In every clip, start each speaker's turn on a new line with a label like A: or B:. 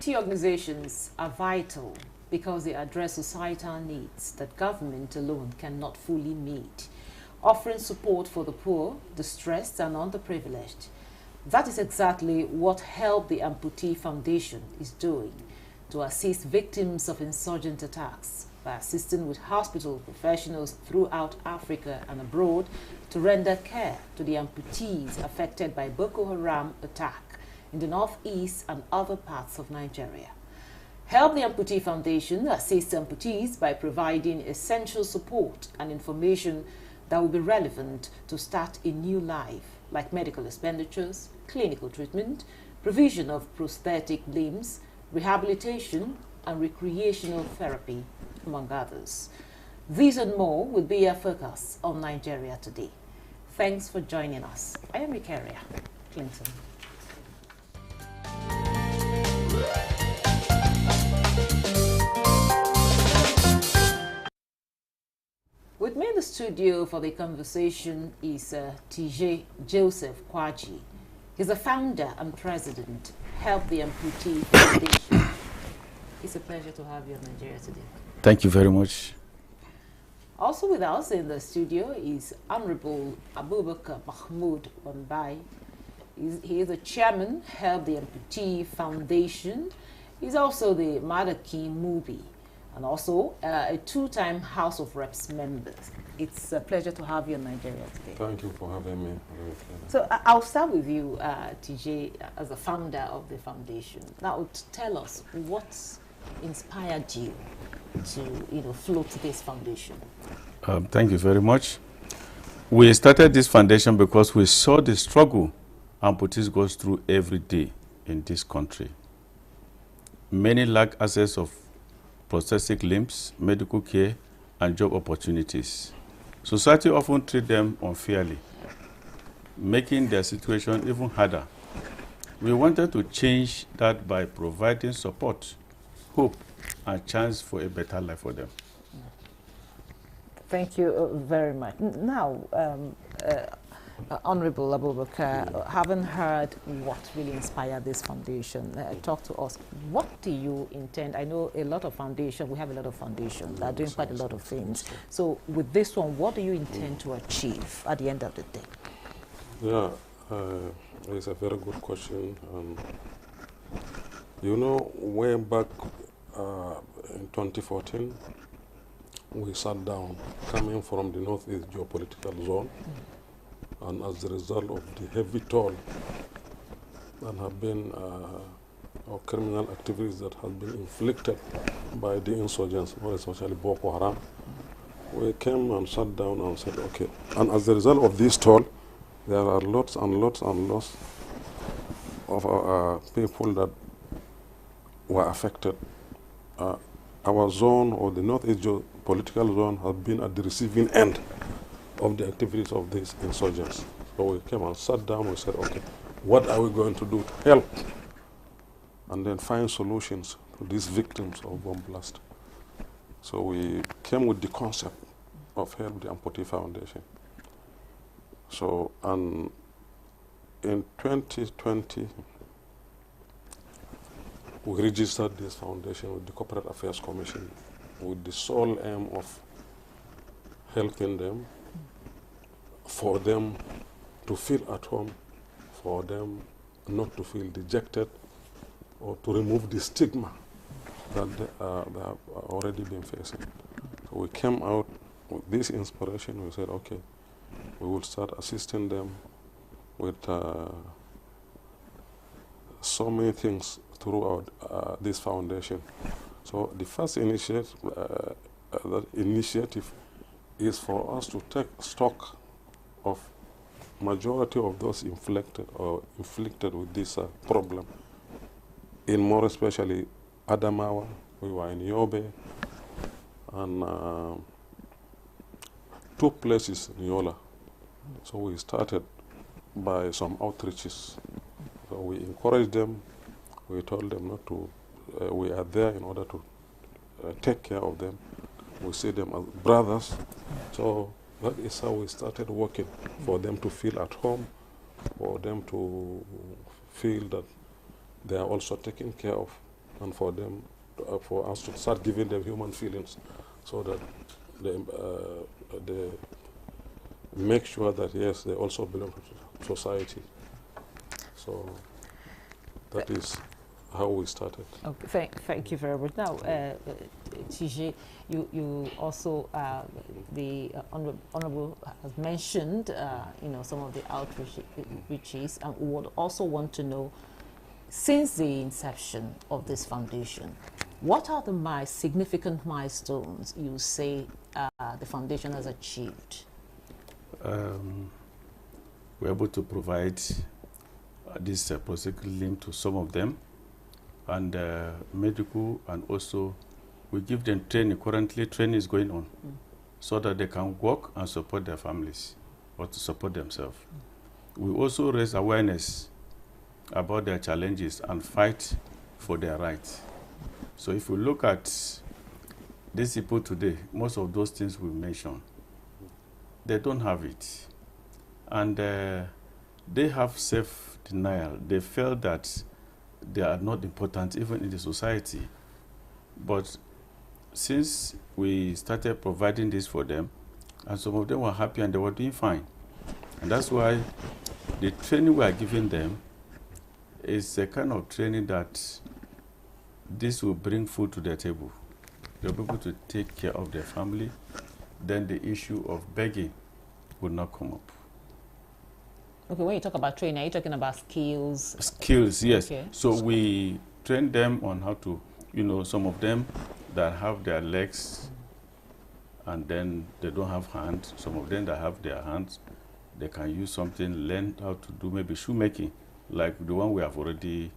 A: Charity organizations are vital because they address societal needs that government alone cannot fully meet, offering support for the poor, distressed, and underprivileged. That is exactly what Help the Amputee Foundation is doing to assist victims of insurgent attacks by assisting with hospital professionals throughout Africa and abroad to render care to the amputees affected by Boko Haram attack in the northeast and other parts of Nigeria. Help the Amputee Foundation assists amputees by providing essential support and information that will be relevant to start a new life, like medical expenditures, clinical treatment, provision of prosthetic limbs, rehabilitation, and recreational therapy, among others. These and more will be our focus on Nigeria Today. Thanks for joining us. I am Ikaria Clinton. With me in the studio for the conversation is TJ Joseph Kwaji. He's the founder and president, Help the Amputee Foundation. It's a pleasure to have you in Nigeria Today.
B: Thank you very much.
A: Also with us in the studio is Honorable Abubakar Mahmoud Wambai. He is the chairman, Help the Amputee Foundation. He's also the Madaki Mubi, and also a two-time House of Reps member. It's a pleasure to have you in Nigeria today.
C: Thank you for having me.
A: So I'll start with you, TJ, as the founder of the foundation. Now, tell us what inspired you to float this foundation.
B: Thank you very much. We started this foundation because we saw the struggle amputees go through every day in this country. Many lack access of prosthetic limbs, medical care, and job opportunities. Society often treats them unfairly, making their situation even harder. We wanted to change that by providing support, hope, and chance for a better life for them.
A: Thank you very much. Now, Honorable Abubakar, having heard what really inspired this foundation, talk to us. What do you intend? I know a lot of foundations, we have a lot of foundations that are doing quite a lot of things. So with this one, what do you intend to achieve at the end of the day?
C: Yeah, it's a very good question. You know, way back in 2014, we sat down coming from the Northeast geopolitical zone. And as a result of the heavy toll that have been, or criminal activities that have been inflicted by the insurgents, more especially Boko Haram, we came and sat down and said, okay. And as a result of this toll, there are lots and lots and lots of people that were affected. Our zone, or the Northeast geopolitical zone, has been at the receiving end of the activities of these insurgents. So we came and sat down, we said, okay, what are we going to do to help? And then find solutions to these victims of bomb blast. So we came with the concept of Help the Amputee Foundation. So, and in 2020, we registered this foundation with the Corporate Affairs Commission with the sole aim of helping them, for them to feel at home, for them not to feel dejected, or to remove the stigma that they have already been facing. So we came out with this inspiration. We said, okay, we will start assisting them with so many things throughout this foundation. So the first initiative is for us to take stock of majority of those inflicted with this problem. In more especially Adamawa, we were in Yobe, and two places in Yola. So we started by some outreaches. So we encouraged them, we told them not to, we are there in order to take care of them. We see them as brothers. So that is how we started working, for them to feel at home, for them to feel that they are also taken care of. and for them, for us to start giving them human feelings, so that they make sure that yes, they also belong to society. So that is how we started.
A: Okay, thank you very much. Now, TJ, you also, the Honorable has mentioned, some of the outreaches, and we would also want to know, since the inception of this foundation, what are the significant milestones you say the foundation has achieved?
B: We're able to provide this prosthetic limb to some of them, and medical, and also we give them training. Currently, training is going on, so that they can work and support their families or to support themselves. We also raise awareness about their challenges and fight for their rights. So if we look at these people today, most of those things we mentioned, they don't have it. And they have self-denial. They feel that they are not important even in the society. But since we started providing this for them, and some of them were happy and they were doing fine. And that's why the training we are giving them is a kind of training that this will bring food to their table. They'll be able to take care of their family. Then the issue of begging will not come up.
A: Okay, when you talk about training, are you talking about skills?
B: Skills, yes.
A: Okay.
B: So we train them on how to, some of them that have their legs and then they don't have hands. Some of them that have their hands, they can use something, learn how to do maybe shoemaking, like the one we have already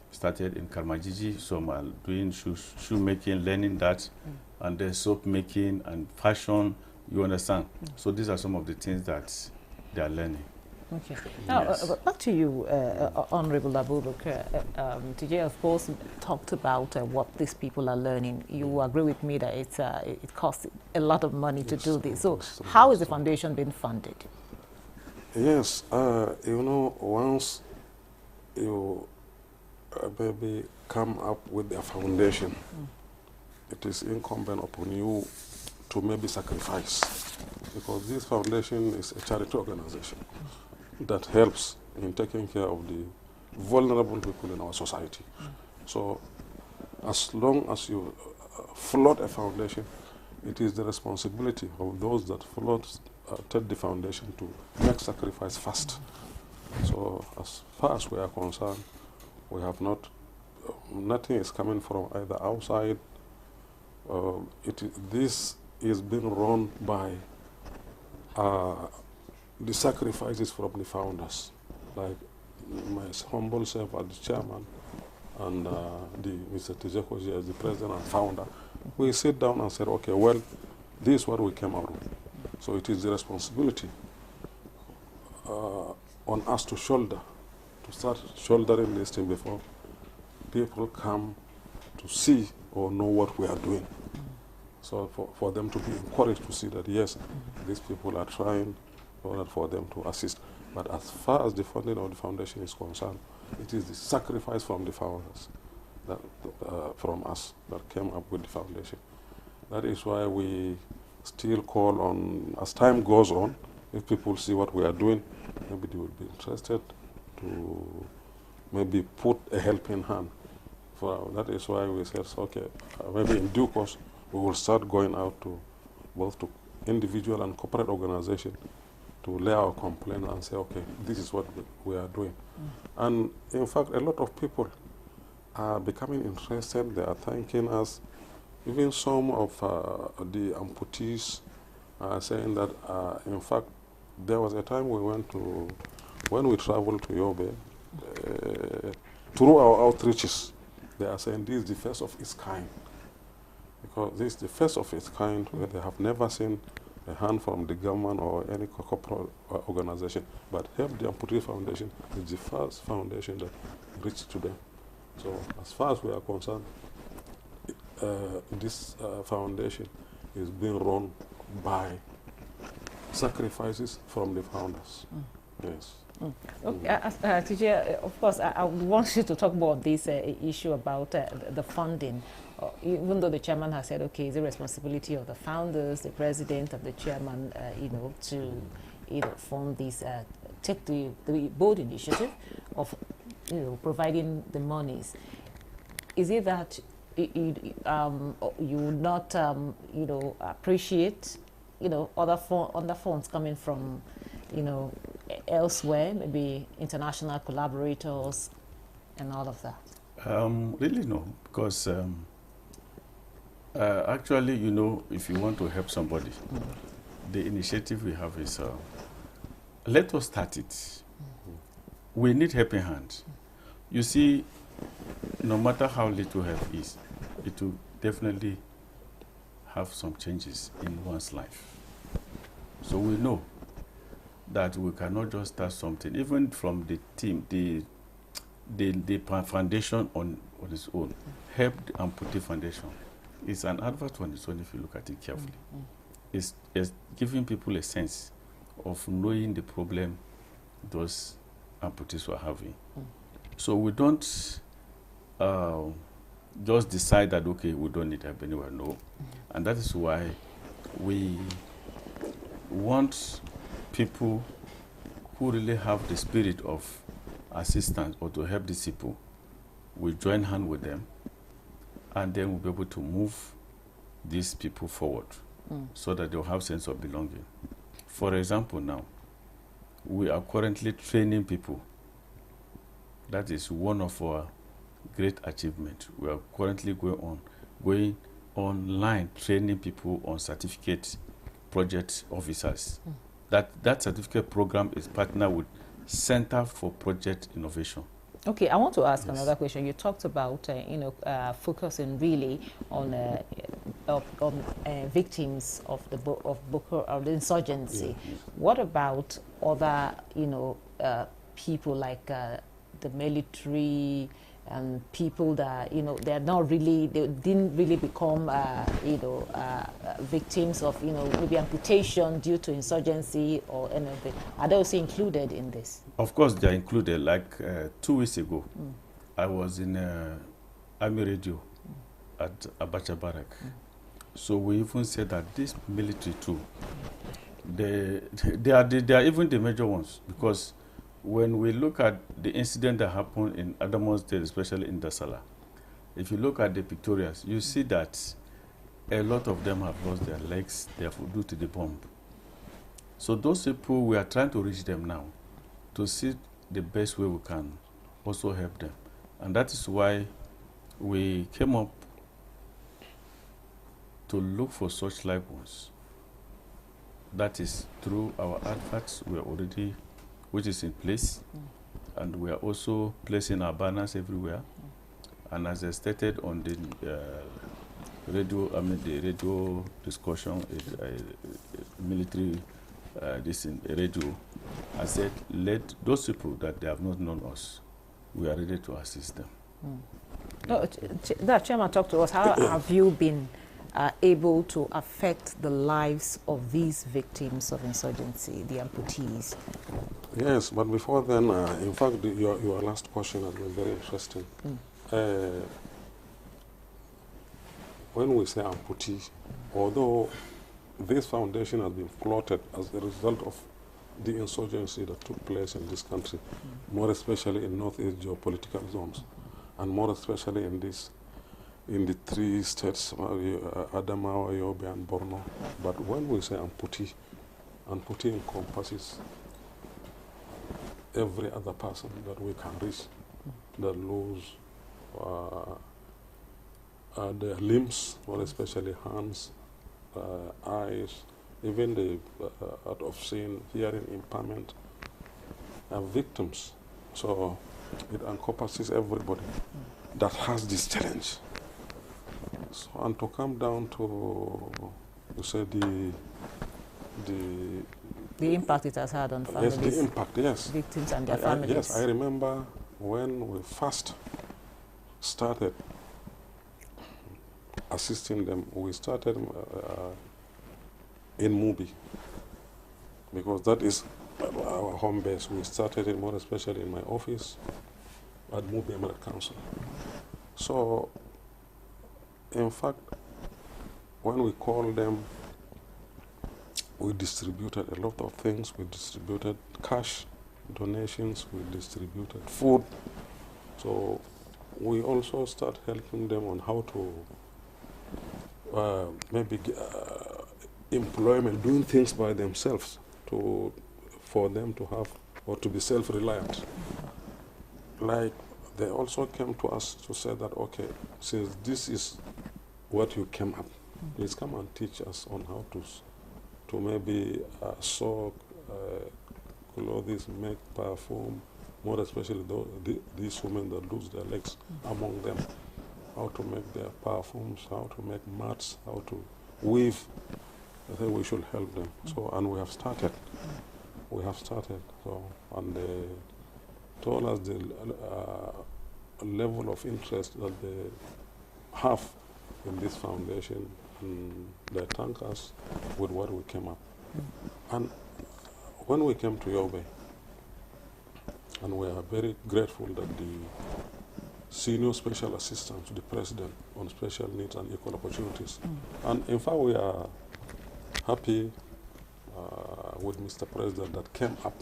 B: started in Karmajiji. Some are doing shoemaking, learning that, and then soap making and fashion, you understand? So these are some of the things that they are learning.
A: Okay. Now,
B: Yes.
A: Back to you, Honorable Abubakar. TJ, of course, talked about what these people are learning. You agree with me that it costs a lot of money to do this. So how is the foundation being funded?
C: Yes, once you maybe come up with a foundation, it is incumbent upon you to maybe sacrifice, because this foundation is a charity organization that helps in taking care of the vulnerable people in our society. So as long as you float a foundation, it is the responsibility of those that float the foundation to make sacrifice first. So as far as we are concerned, we have nothing is coming from either outside. This is being run by the sacrifices from the founders, like my humble self as the chairman and Mr. Tijekoji as the president and founder. We sit down and said, okay, well, this is what we came out with. So it is the responsibility on us to start shouldering this thing before people come to see or know what we are doing. So for them to be encouraged to see that, yes, these people are trying in order for them to assist. But as far as the funding of the foundation is concerned, it is the sacrifice from the founders, that, from us, that came up with the foundation. That is why we still call on, as time goes on, if people see what we are doing, maybe they will be interested to maybe put a helping hand. That is why we said, okay, maybe in due course, we will start going out to both to individual and corporate organizations to lay our complaint and say, okay, this is what we are doing. And in fact, a lot of people are becoming interested. They are thanking us. Even some of the amputees are saying that, in fact, there was a time when we traveled to Yobe, through our outreaches, they are saying this is the first of its kind. Because this is the first of its kind where they have never seen a hand from the government or any corporate organization. But Help the Amputee Foundation is the first foundation that reached to them. So as far as we are concerned, this foundation is being run by sacrifices from the founders. Yes.
A: Okay, TJ, of course, I want you to talk about this issue about the funding. Even though the chairman has said, okay, it's the responsibility of the founders, the president, and the chairman, to, fund this, take the bold initiative of, providing the monies. Is it that you would not, appreciate, other funds coming from, elsewhere, maybe international collaborators and all of that?
B: Really no, because actually, if you want to help somebody, the initiative we have is let us start it. We need helping hands. You see, no matter how little help is, it will definitely have some changes in one's life. So we know that we cannot just start something, even from the team, the foundation on its own. Help the Amputee Foundation. It's an advert on its own if you look at it carefully. It's giving people a sense of knowing the problem those amputees were having. So we don't just decide that, okay, we don't need help anywhere, no. And that is why we want people who really have the spirit of assistance or to help these people. We join hand with them, and then we'll be able to move these people forward so that they'll have sense of belonging. For example, now, we are currently training people. That is one of our great achievements. We are currently going online training people on certificate project officers. That certificate program is partnered with Center for Project Innovation.
A: Okay, I want to ask another question. You talked about focusing really on victims of the insurgency. What about other people like the military and people that they didn't really become victims of maybe amputation due to insurgency or anything? Are they also included in this?
B: Of course, they are included. Like 2 weeks ago, I was in Army Radio at Abacha Barrack. So we even said that this military too, they are even the major ones, because when we look at the incident that happened in Adamawa State, especially in Dasala, if you look at the pictorials, you see that a lot of them have lost their legs due to the bomb. So those people, we are trying to reach them now to see the best way we can also help them. And that is why we came up to look for such live ones. That is through our adverts, which is in place, and we are also placing our banners everywhere. And as I stated on the radio discussion, military radio, I said, let those people that they have not known us, we are ready to assist them.
A: No, that chairman talked to us. How have you been able to affect the lives of these victims of insurgency, the amputees?
C: Yes, but before then, in fact, your last question has been very interesting. When we say amputee, although this foundation has been plotted as a result of the insurgency that took place in this country, more especially in northeast geopolitical zones, and more especially in the 3 states, Adamawa, Yobe, and Borno. But when we say amputee encompasses every other person that we can reach that lose their limbs, more especially hands, eyes, even the out of seeing, hearing impairment, are victims. So it encompasses everybody that has this challenge. So, and to come down to, you say
A: the impact it has had on families.
C: Yes, the impact, yes.
A: Victims and their families.
C: Yes, I remember when we first started assisting them, we started in Mubi, because that is our home base. We started it more especially in my office at Mubi Emirate Council. So, in fact, when we called them, we distributed a lot of things. We distributed cash donations, we distributed food. So we also start helping them on how to maybe employment, doing things by themselves for them to have or to be self-reliant. Like they also came to us to say that, okay, since this is what you came up, please come and teach us on how to maybe sew clothes, make perfume, more especially these women that lose their legs among them, how to make their perfumes, how to make mats, how to weave. I think we should help them. So, and we have started. We have started. So, and they told us the level of interest that they have in this foundation, and they thank us with what we came up. And when we came to Yobe, and we are very grateful that the senior special assistant to the president on special needs and equal opportunities, and in fact we are happy with Mr. President that came up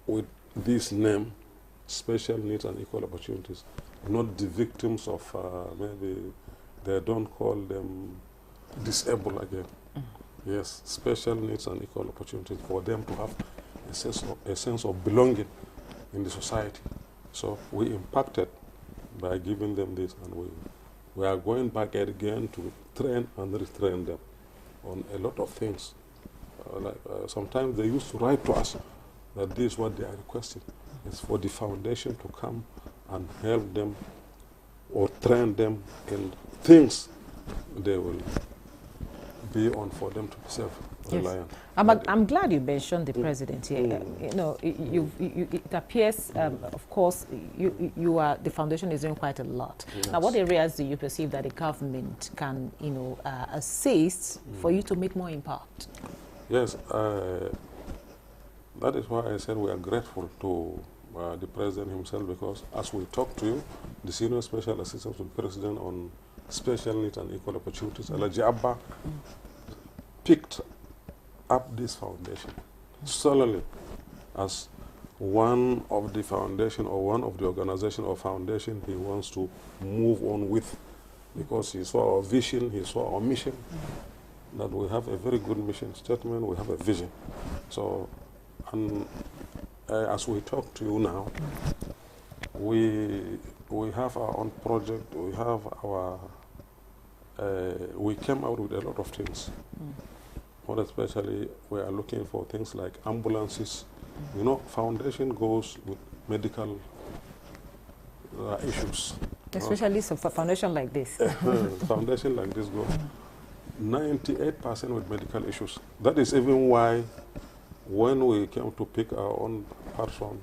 C: with this name, special needs and equal opportunities, not the victims of maybe they don't call them disabled again. Yes, special needs and equal opportunities for them to have a sense of belonging in the society. So we impacted by giving them this, and we are going back again to train and retrain them on a lot of things. Sometimes they used to write to us that this is what they are requesting. It's for the foundation to come and help them or train them in things they will be on for them to be self-reliant.
A: Yes. I'm glad you mentioned the president here. You know, it appears, of course, you are, the foundation is doing quite a lot. Yes. Now, what areas do you perceive that the government can, you know, assist for you to make more impact?
C: Yes, that is why I said we are grateful to the president himself, because as we talk to you, the senior special assistant to the president on special needs and equal opportunities, Alaji Abba, picked up this foundation solely as one of the foundation or one of the organization or foundation he wants to move on with, because he saw our vision, he saw our mission, that we have a very good mission statement, we have a vision. So, and as we talk to you now, we have our own project, we have our, we came out with a lot of things. More especially, we are looking for things like ambulances. You know, foundation goes with medical issues.
A: Especially so for foundation like this.
C: Foundation like this goes 98% with medical issues. That is even why when we came to pick our own person,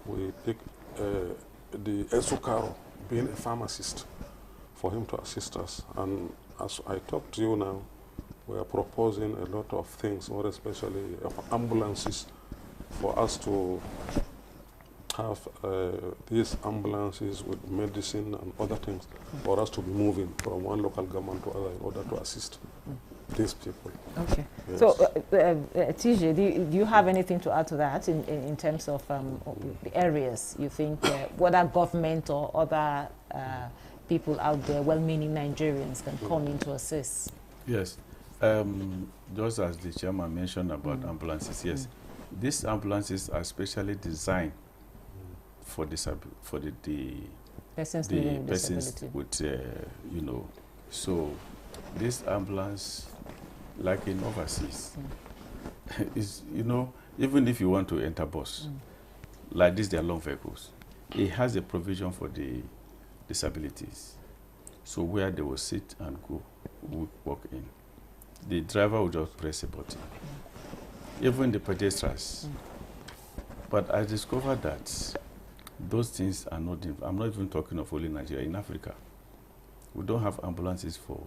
C: we picked the Esukaro, being a pharmacist, for him to assist us. And as I talk to you now, we are proposing a lot of things, more especially ambulances, for us to have these ambulances with medicine and other things, for us to be moving from one local government to other in order to assist these people.
A: Okay.
C: Yes.
A: So, TJ, do you have anything to add to that in terms of the areas you think, whether government or other people out there, well-meaning Nigerians, can come in to assist?
B: Yes. Just as the chairman mentioned about ambulances, yes. These ambulances are specially designed for the persons with, you know, so this ambulance, like in overseas, is, you know, even if you want to enter bus, like this, they are long vehicles. It has a provision for the disabilities. So where they will sit and go, walk in. The driver will just press a button. Even the pedestrians. But I discovered that those things are not, I'm not even talking of only Nigeria, in Africa. We don't have ambulances for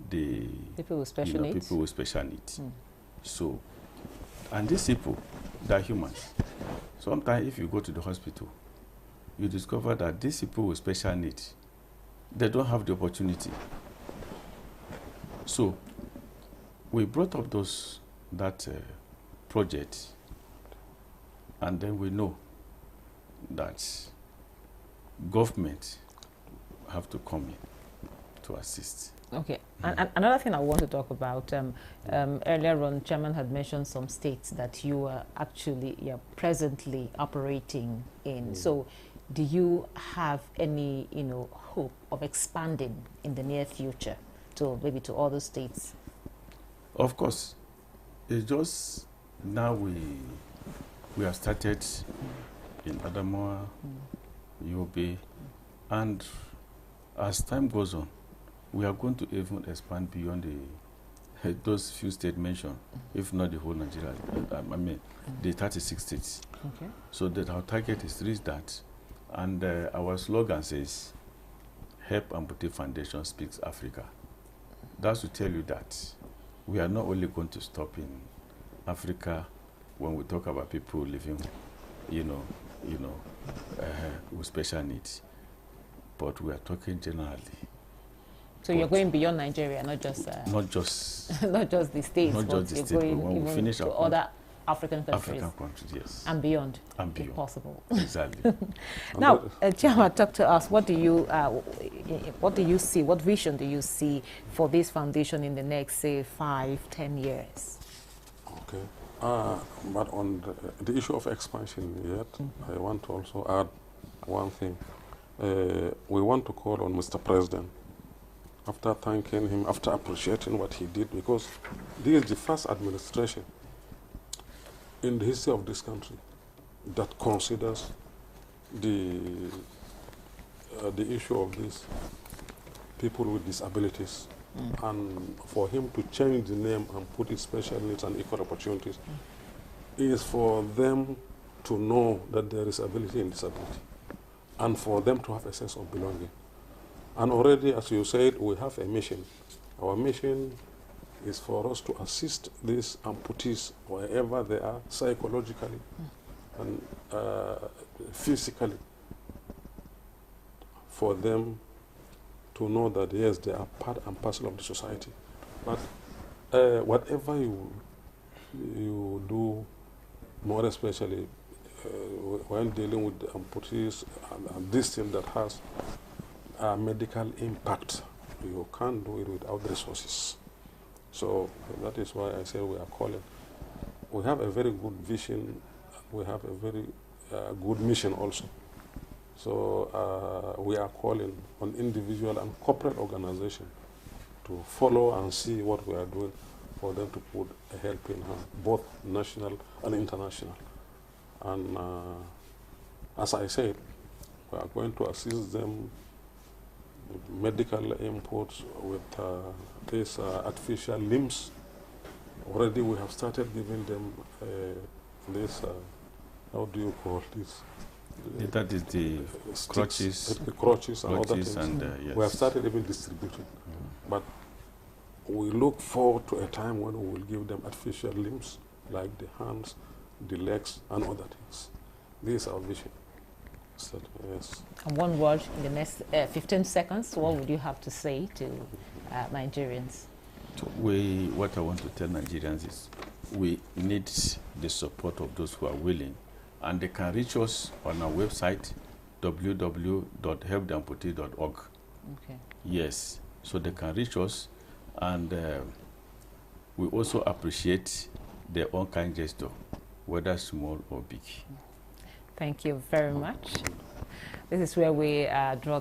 B: the
A: people with special needs.
B: People with special needs. So And these people, they're humans. Sometimes if you go to the hospital, you discover that these people with special needs, they don't have the opportunity. So we brought up that project, and then we know that government have to come in to assist.
A: Okay, and another thing I want to talk about, earlier on, Chairman had mentioned some states that you are actually, presently operating in. So do you have any, hope of expanding in the near future to maybe to other states?
B: Of course, it's just now we have started in Adamawa, Yobe, and as time goes on, we are going to even expand beyond those few states mentioned, if not the whole Nigeria. I mean, the 36 states.
A: Okay.
B: So that our target is to reach that, and our slogan says, "Help Amputee Foundation Speaks Africa." That's to tell you that we are not only going to stop in Africa when we talk about people living, with special needs, but we are talking generally.
A: So you're going beyond Nigeria, not just
B: not just
A: not just the states,
B: not
A: but
B: just the
A: you're
B: states,
A: going
B: but when we finish
A: to
B: our
A: other African countries.
B: African countries, yes,
A: And beyond,
B: and beyond,
A: if possible.
B: exactly.
A: Now, Chairman, talk to us. What do you see? What vision do you see for this foundation in the next, say, 5-10 years?
C: Okay. But on the issue of expansion yet, I want to also add one thing. We want to call on Mr. President, after thanking him, after appreciating what he did, because this is the first administration in the history of this country that considers the issue of these people with disabilities, and for him to change the name and put it special needs and equal opportunities is for them to know that there is ability in disability, and for them to have a sense of belonging. And already, as you said, we have a mission. Our mission is for us to assist these amputees wherever they are, psychologically and physically, for them to know that, yes, they are part and parcel of the society. But whatever you do, more especially when dealing with the amputees and this thing that has a medical impact, you can't do it without resources. So that is why I say we are calling. We have a very good vision. We have a very good mission also. So we are calling on individual and corporate organizations to follow and see what we are doing for them to put a helping hand, both national and international. And as I said, we are going to assist them with medical inputs, with these artificial limbs. Already we have started giving them this, how do you call this?
B: That is the crutches,
C: crutches and other things.
B: And, yes.
C: We have started even distributing. But we look forward to a time when we will give them artificial limbs, like the hands, the legs, and other things. This is our vision. So, yes.
A: And one word in the next 15 seconds, what would you have to say to Nigerians?
B: What I want to tell Nigerians is we need the support of those who are willing, and they can reach us on our website, www.helptheamputee.org.
A: Okay.
B: Yes, so they can reach us, and we also appreciate their own kind gesture, whether small or big.
A: Thank you very much. This is where we draw the